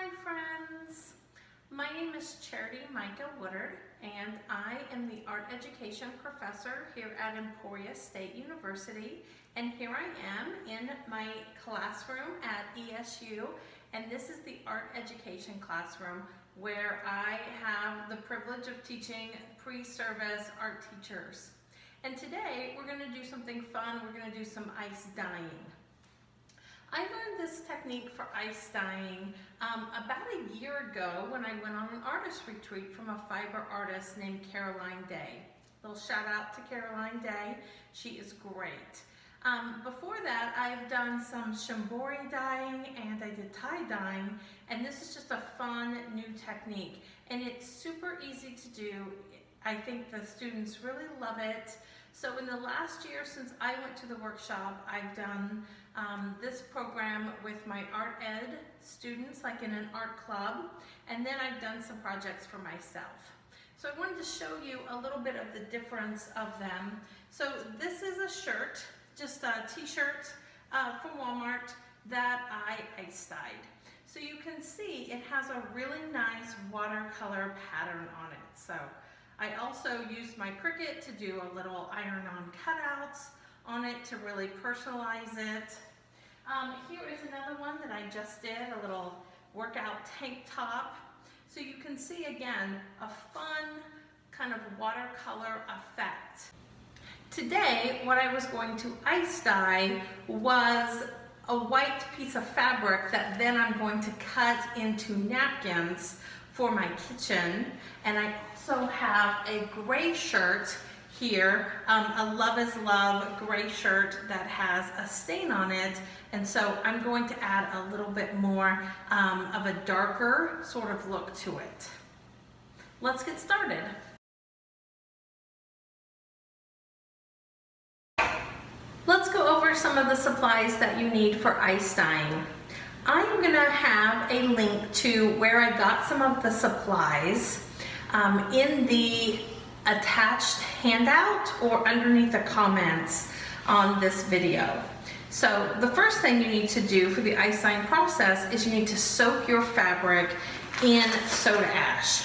Hi friends, my name is Charity-Mika and I am the art education professor here at Emporia State University, and here I am in my classroom at ESU, and this is the art education classroom where I have the privilege of teaching pre-service art teachers. And today we're going to do something fun. We're going to do some ice dyeing. I learned this technique for ice dyeing about a year ago when I went on an artist retreat from a fiber artist named Caroline Day. Little shout out to Caroline Day. She is great. Before that, I've done some shibori dyeing and I did tie dyeing, and this is just a fun new technique. And it's super easy to do. I think the students really love it. So in the last year since I went to the workshop, I've done this program with my art ed students, like in an art club, and then I've done some projects for myself. So I wanted to show you a little bit of the difference of them. So this is a shirt, just a t-shirt from Walmart that I ice dyed. So you can see it has a really nice watercolor pattern on it. So I also used my Cricut to do a little iron-on cutouts on it to really personalize it. Here is another one that I just did, a little workout tank top. So you can see again a fun kind of watercolor effect. Today what I was going to ice dye was a white piece of fabric that then I'm going to cut into napkins for my kitchen, and I also have a gray shirt here, a Love is Love gray shirt that has a stain on it, and so I'm going to add a little bit more of a darker sort of look to it. Let's get started. Let's go over some of the supplies that you need for ice dyeing. I'm gonna have a link to where I got some of the supplies in the attached handout or underneath the comments on this video. So the first thing you need to do for the ice dyeing process is you need to soak your fabric in soda ash.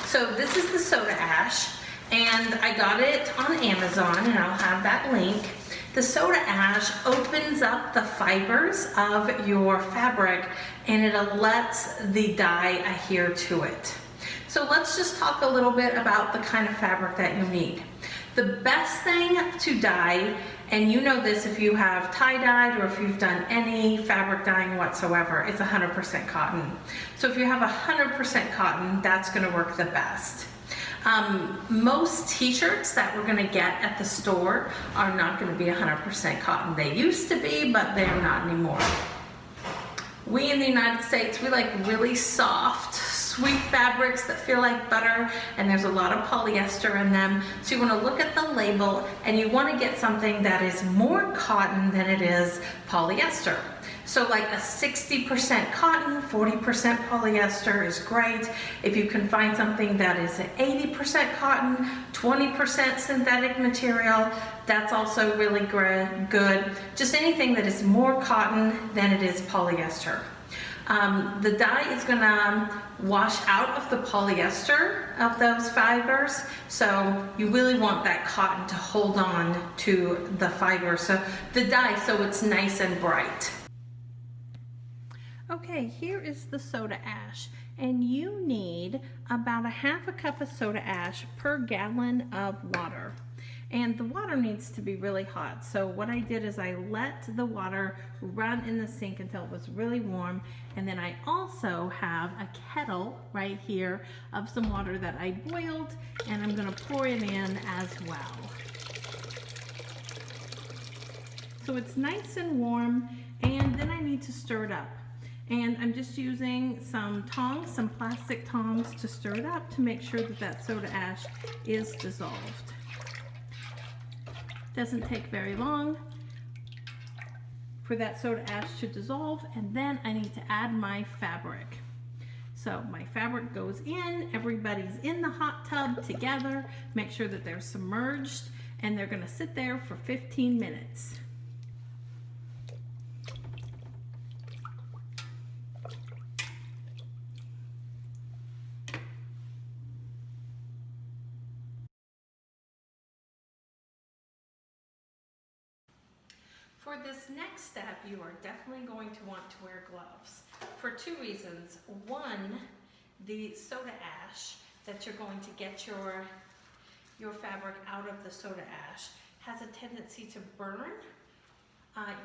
So this is the soda ash, and I got it on Amazon, and I'll have that link. The soda ash opens up the fibers of your fabric and it lets the dye adhere to it. So let's just talk a little bit about the kind of fabric that you need. The best thing to dye, and you know this if you have tie-dyed or if you've done any fabric dyeing whatsoever, is 100% cotton. So if you have 100% cotton, that's going to work the best. Most t-shirts that we're going to get at the store are not going to be 100% cotton. They used to be, but they're not anymore. We in the United States, we like really soft, sweet fabrics that feel like butter, and there's a lot of polyester in them. So you want to look at the label and you want to get something that is more cotton than it is polyester. So like a 60% cotton, 40% polyester is great. If you can find something that is 80% cotton, 20% synthetic material, that's also really good. Just anything that is more cotton than it is polyester. The dye is gonna wash out of the polyester of those fibers, so you really want that cotton to hold on to the fiber, so the dye, so it's nice and bright. Okay, here is the soda ash, and you need about a half a cup of soda ash per gallon of water. And the water needs to be really hot. So what I did is I let the water run in the sink until it was really warm, and then I also have a kettle right here of some water that I boiled, and I'm gonna pour it in as well. So it's nice and warm, and then I need to stir it up. And I'm just using some tongs, some plastic tongs, to stir it up to make sure that that soda ash is dissolved. Doesn't take very long for that soda ash to dissolve, and then I need to add my fabric. So my fabric goes in, everybody's in the hot tub together, make sure that they're submerged, and they're gonna sit there for 15 minutes. For this next step, you are definitely going to want to wear gloves for two reasons. One, the soda ash that you're going to get your fabric out of the soda ash has a tendency to burn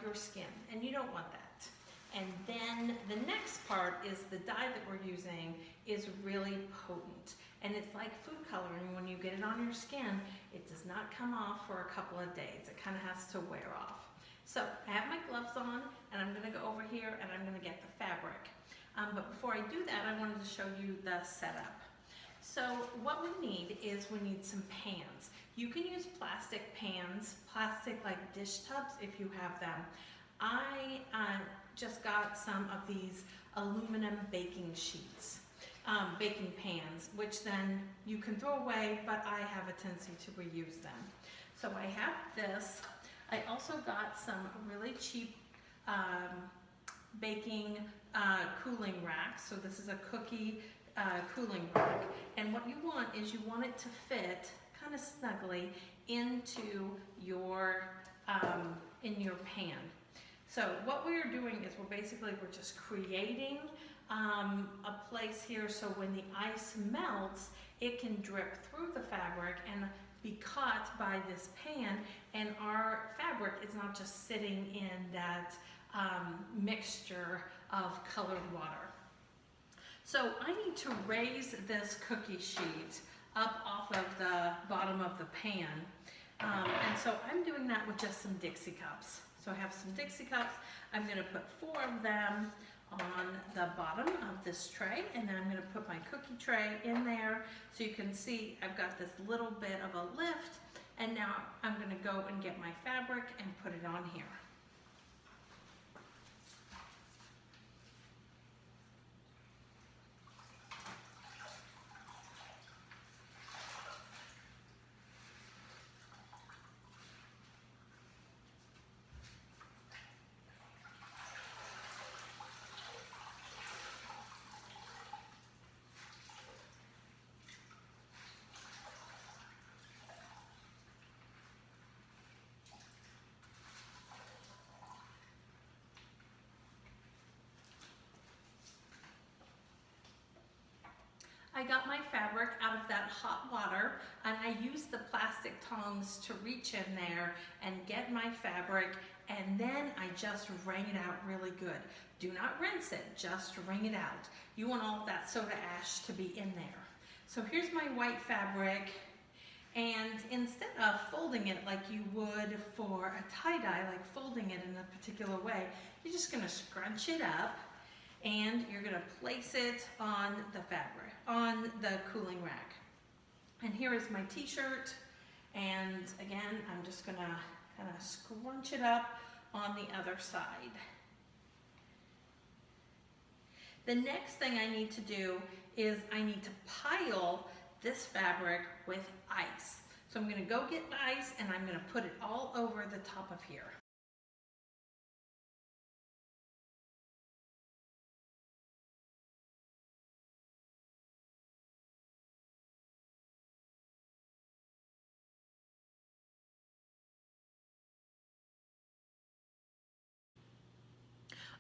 your skin, and you don't want that. And then the next part is the dye that we're using is really potent. And it's like food coloring. When you get it on your skin, it does not come off for a couple of days. It kind of has to wear off. So I have my gloves on, and I'm going to go over here and I'm going to get the fabric. But before I do that, I wanted to show you the setup. So what we need is we need some pans. You can use plastic pans, plastic like dish tubs if you have them. I just got some of these aluminum baking sheets. Baking pans, which then you can throw away, but I have a tendency to reuse them. So I have this. I also got some really cheap baking cooling racks. So this is a cookie cooling rack. And what you want is you want it to fit kind of snugly into your in your pan. So what we're doing is we're just creating a place here so when the ice melts, it can drip through the fabric and be caught by this pan, and our fabric is not just sitting in that mixture of colored water. So I need to raise this cookie sheet up off of the bottom of the pan, and so I'm doing that with just some Dixie cups. So I have some Dixie cups. I'm going to put 4 of them on the bottom of this tray, and then I'm going to put my cookie tray in there. So you can see I've got this little bit of a lift, and now I'm going to go and get my fabric and put it on here. I got my fabric out of that hot water, and I used the plastic tongs to reach in there and get my fabric, and then I just wring it out really good. Do not rinse it, just wring it out. You want all of that soda ash to be in there. So here's my white fabric, and instead of folding it like you would for a tie-dye, like folding it in a particular way, you're just going to scrunch it up, and you're going to place it on the fabric, on the cooling rack. And here is my t-shirt, and again, I'm just going to kind of scrunch it up on the other side. The next thing I need to do is I need to pile this fabric with ice. So I'm going to go get my ice, and I'm going to put it all over the top of here.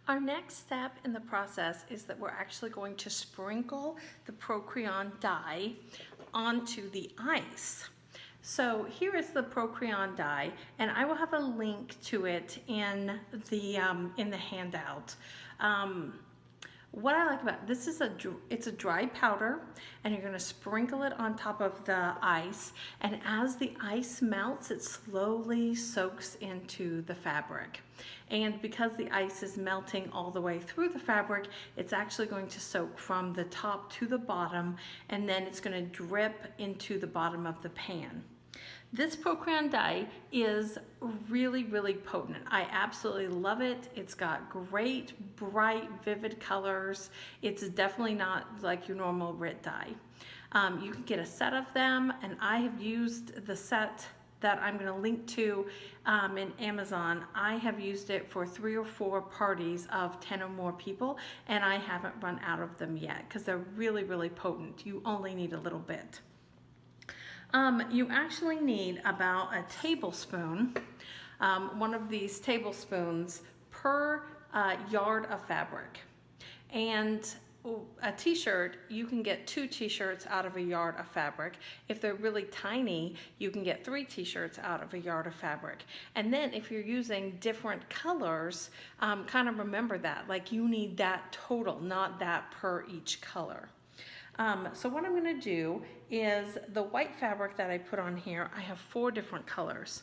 Our next step in the process is that we're actually going to sprinkle the Procreon dye onto the ice. So here is the Procreon dye, and I will have a link to it in the handout. What I like about this is it's a dry powder, and you're going to sprinkle it on top of the ice, and as the ice melts, it slowly soaks into the fabric. And because the ice is melting all the way through the fabric, it's actually going to soak from the top to the bottom, and then it's going to drip into the bottom of the pan. This Procreon dye is really, really potent. I absolutely love it. It's got great, bright, vivid colors. It's definitely not like your normal RIT dye. You can get a set of them, and I have used the set that I'm going to link to in Amazon. I have used it for 3 or 4 parties of 10 or more people, and I haven't run out of them yet because they're really, really potent. You only need a little bit. You actually need about a tablespoon, one of these tablespoons per yard of fabric. And a t-shirt, you can get 2 t-shirts out of a yard of fabric. If they're really tiny, you can get 3 t-shirts out of a yard of fabric. And then if you're using different colors, kind of remember that, like you need that total, not that per each color. So what I'm going to do is the white fabric that I put on here, I have 4 different colors.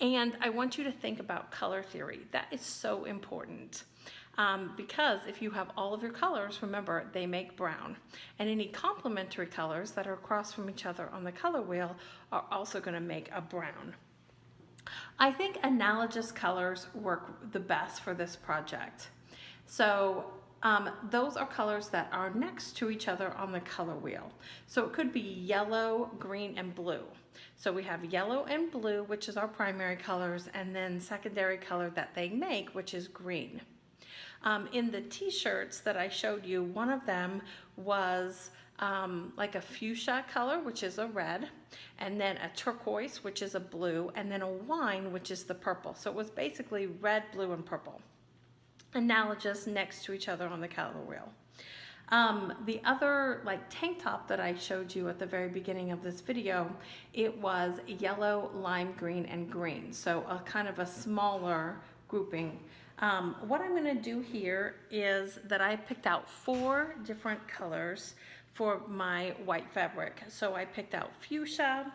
And I want you to think about color theory. That is so important. Because if you have all of your colors, remember, they make brown. And any complementary colors that are across from each other on the color wheel are also going to make a brown. I think analogous colors work the best for this project. So those are colors that are next to each other on the color wheel. So it could be yellow, green, and blue. So we have yellow and blue, which is our primary colors, and then secondary color that they make, which is green. In the t-shirts that I showed you, one of them was like a fuchsia color, which is a red, and then a turquoise, which is a blue, and then a wine, which is the purple. So it was basically red, blue, and purple, analogous next to each other on the color wheel. The other like tank top that I showed you at the very beginning of this video, it was yellow, lime green, and green. So a kind of a smaller grouping. What I'm going to do here is that I picked out 4 different colors for my white fabric. So I picked out fuchsia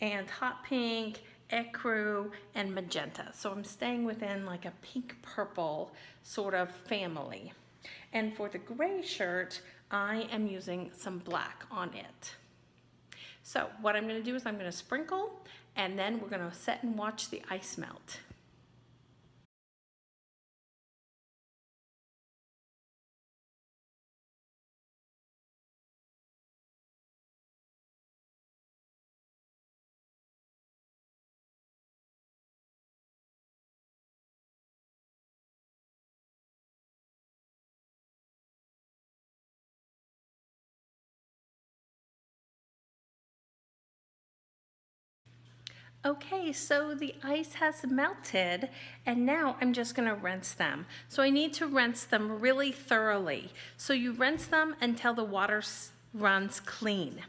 and hot pink, ecru, and magenta. So I'm staying within like a pink purple sort of family. And for the gray shirt, I am using some black on it. So what I'm going to do is I'm going to sprinkle, and then we're going to set and watch the ice melt. Okay, so the ice has melted, and now I'm just going to rinse them. So I need to rinse them really thoroughly. So you rinse them until the water runs clean.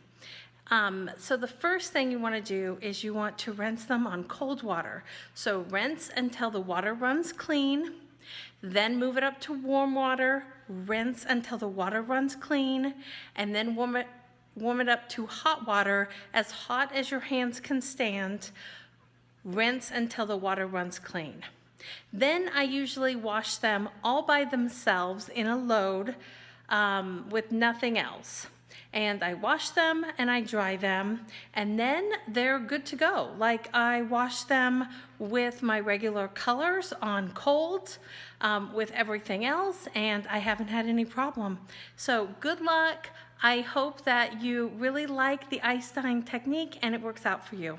So the first thing you want to do is you want to rinse them on cold water. So rinse until the water runs clean, then move it up to warm water, rinse until the water runs clean, and then warm it up to hot water, as hot as your hands can stand. Rinse until the water runs clean. Then I usually wash them all by themselves in a load with nothing else. And I wash them and I dry them, and then they're good to go. Like I wash them with my regular colors on cold, with everything else, and I haven't had any problem. So good luck. I hope that you really like the ice dyeing technique and it works out for you.